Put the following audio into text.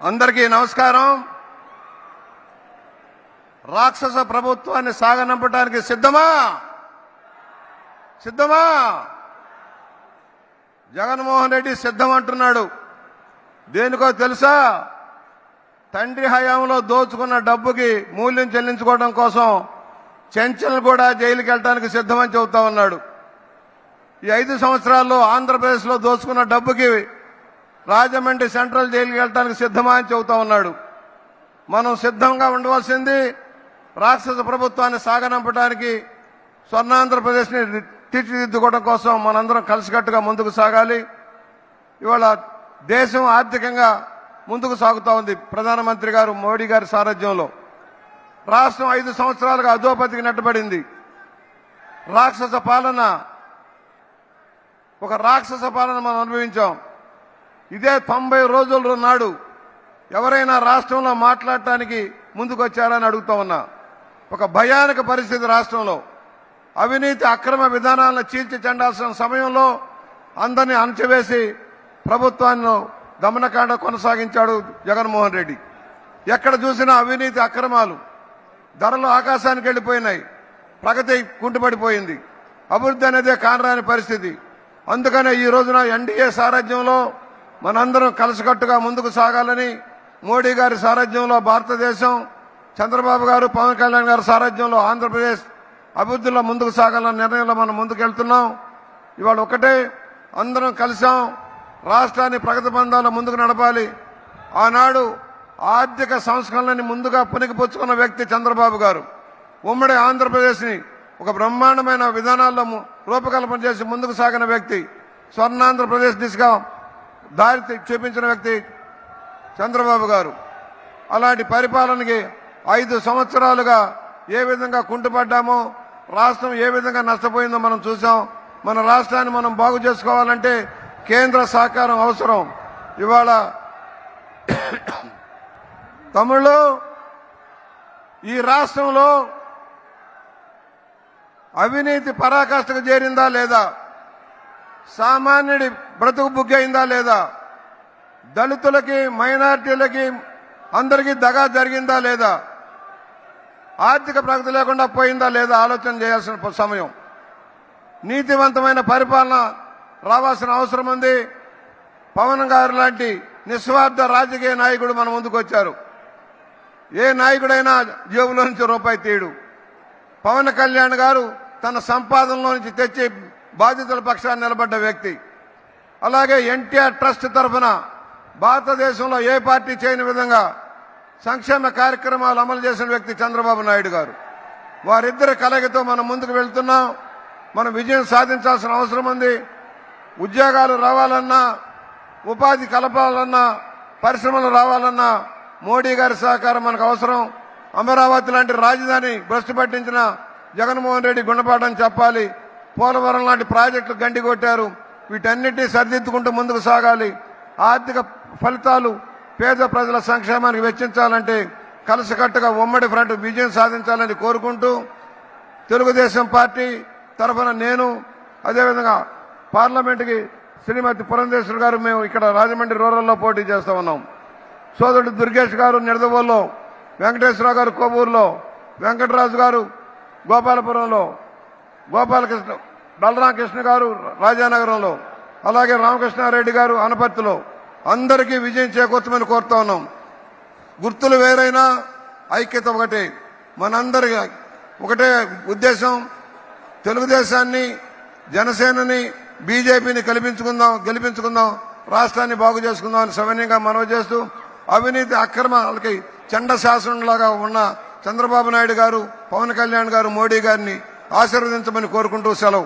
అందరికీ నమస్కారం. రాక్షస ప్రభుత్వాన్ని సాగనంపడానికి సిద్ధమా? జగన్మోహన్ రెడ్డి సిద్ధం అంటున్నాడు. దేనికో తెలుసా? తండ్రి హయాంలో దోచుకున్న డబ్బుకి మూల్యం చెల్లించుకోవడం కోసం చెంచల్ కూడా జైలుకి వెళ్ళడానికి సిద్ధమని చెబుతా ఉన్నాడు. ఈ 5 సంవత్సరాల్లో ఆంధ్రప్రదేశ్లో దోచుకున్న డబ్బుకి రాజమండ్రి సెంట్రల్ జైలుకి వెళ్ళడానికి సిద్ధమా అని చెబుతా ఉన్నాడు. మనం సిద్ధంగా ఉండవలసింది రాక్షస ప్రభుత్వాన్ని సాగనంపడానికి, స్వర్ణాంధ్రప్రదేశ్ని తీర్చిదిద్దుకోవడం కోసం మనందరం కలిసికట్టుగా ముందుకు సాగాలి. ఇవాళ దేశం ఆర్థికంగా ముందుకు సాగుతూ ఉంది. ప్రధానమంత్రి గారు మోడీ గారి సారథ్యంలో రాష్ట్రం 5 సంవత్సరాలుగా అధోపతికి నెట్టబడింది. రాక్షస పాలన మనం అనుభవించాం. ఇదే 90 రోజుల నాడు ఎవరైనా రాష్ట్రంలో మాట్లాడటానికి ముందుకొచ్చారని అడుగుతా ఉన్నా. ఒక భయానక పరిస్థితి రాష్ట్రంలో. అవినీతి అక్రమ విధానాలను చీల్చి చెండాల్సిన సమయంలో అందరినీ అణచివేసి ప్రభుత్వాన్ని దమనకాండ కొనసాగించాడు జగన్మోహన్ రెడ్డి. ఎక్కడ చూసినా అవినీతి అక్రమాలు, ధరలు ఆకాశానికి వెళ్లిపోయినాయి, ప్రగతి కుంటుపడిపోయింది, అభివృద్ధి అనేదే కానరాని పరిస్థితి. అందుకనే ఈ రోజున ఎన్డీఏ సారథ్యంలో మనందరం కలిసికట్టుగా ముందుకు సాగాలని, మోడీ గారి సారథ్యంలో భారతదేశం, చంద్రబాబు గారు, పవన్ కళ్యాణ్ గారి సారథ్యంలో ఆంధ్రప్రదేశ్ అభివృద్ధిలో ముందుకు సాగాలన్న నిర్ణయంలో మనం ముందుకెళ్తున్నాం. ఇవాళ ఒకటే అందరం కలిసాం. రాష్ట్రాన్ని ప్రగతి బంధాల్లో ముందుకు నడపాలి. ఆనాడు ఆర్థిక సంస్కరణని ముందుగా పుణికిపుచ్చుకున్న వ్యక్తి చంద్రబాబు గారు. ఉమ్మడి ఆంధ్రప్రదేశ్ని ఒక బ్రహ్మాండమైన విధానాల్లో రూపకల్పన చేసి ముందుకు సాగిన వ్యక్తి. స్వర్ణాంధ్రప్రదేశ్ దిశగా దారి చూపించిన వ్యక్తి చంద్రబాబు గారు. అలాంటి పరిపాలనకి 5 సంవత్సరాలుగా ఏ విధంగా కుంటుపడ్డామో, రాష్ట్రం ఏ విధంగా నష్టపోయిందో మనం చూసాం. మన రాష్ట్రాన్ని మనం బాగు చేసుకోవాలంటే కేంద్ర సహకారం అవసరం. ఇవాళ తమిళు ఈ రాష్ట్రంలో అవినీతి పరాకాష్ఠకు చేరిందా లేదా? సామాన్యుడి బ్రతుకు బుగ్గయిందా లేదా? దళితులకి, మైనారిటీలకి అందరికీ దగా జరిగిందా లేదా? ఆర్థిక ప్రగతి లేకుండా పోయిందా లేదా? ఆలోచన చేయాల్సిన సమయం. నీతివంతమైన పరిపాలన రావాల్సిన అవసరం ఉంది. పవన్ గారు లాంటి నిస్వార్థ రాజకీయ నాయకుడు మన ముందుకు వచ్చారు. ఏ నాయకుడైనా జేబులో నుంచి రూపాయి తీయడు. పవన్ కళ్యాణ్ గారు తన సంపాదనలో నుంచి తెచ్చి బాధితుల పక్షాన్ని నిలబడ్డ వ్యక్తి. అలాగే ఎన్టీఆర్ ట్రస్ట్ తరఫున భారతదేశంలో ఏ పార్టీ చేయని విధంగా సంక్షేమ కార్యక్రమాలు అమలు చేసిన వ్యక్తి చంద్రబాబు నాయుడు గారు. వారిద్దరి కలయికతో మనం ముందుకు వెళ్తున్నాం. మనం విజయం సాధించాల్సిన అవసరం ఉంది. ఉద్యోగాలు రావాలన్నా, ఉపాధి కలపాలన్నా, పరిశ్రమలు రావాలన్నా మోడీ గారి సహకారం మనకు అవసరం. అమరావతి లాంటి రాజధాని భ్రష్టు పట్టించిన జగన్మోహన్ రెడ్డి గుణపాఠం చెప్పాలి. పోలవరం లాంటి ప్రాజెక్టులు గండి కొట్టారు. వీటన్నిటినీ సరిదిద్దుకుంటూ ముందుకు సాగాలి. ఆర్థిక ఫలితాలు పేద ప్రజల సంక్షేమానికి వెచ్చించాలంటే కలిసికట్టుగా ఉమ్మడి ఫ్రంట్ విజయం సాధించాలని కోరుకుంటూ, తెలుగుదేశం పార్టీ తరఫున నేను, అదేవిధంగా పార్లమెంటుకి శ్రీమతి పురంధేశ్వరి గారు, మేము ఇక్కడ రాజమండ్రి రూరల్లో పోటీ చేస్తూ ఉన్నాం. సోదరుడు దుర్గేష్ గారు నిడదవోల్లో, వెంకటేశ్వరరావు గారు కోవూరులో, వెంకటరాజు గారు గోపాలపురంలో, బలరామకృష్ణ గారు రాజానగరంలో, అలాగే రామకృష్ణారెడ్డి గారు అనపర్తిలో అందరికీ విజయం చేకూర్చమని కోరుతా ఉన్నాం. గుర్తులు వేరైనా ఐక్యత ఒకటే. మనందరి ఒకటే ఉద్దేశం. తెలుగుదేశాన్ని, జనసేనని, బీజేపీని గెలిపించుకుందాం, రాష్ట్రాన్ని బాగు చేసుకుందాం అని సవినయంగా మనవి చేస్తూ, అవినీతి అక్రమాలకి చండ శాసనంలాగా ఉన్న చంద్రబాబు నాయుడు గారు, పవన్ కళ్యాణ్ గారు, మోడీ గారిని ఆశీర్వదించమని కోరుకుంటూ సెలవు.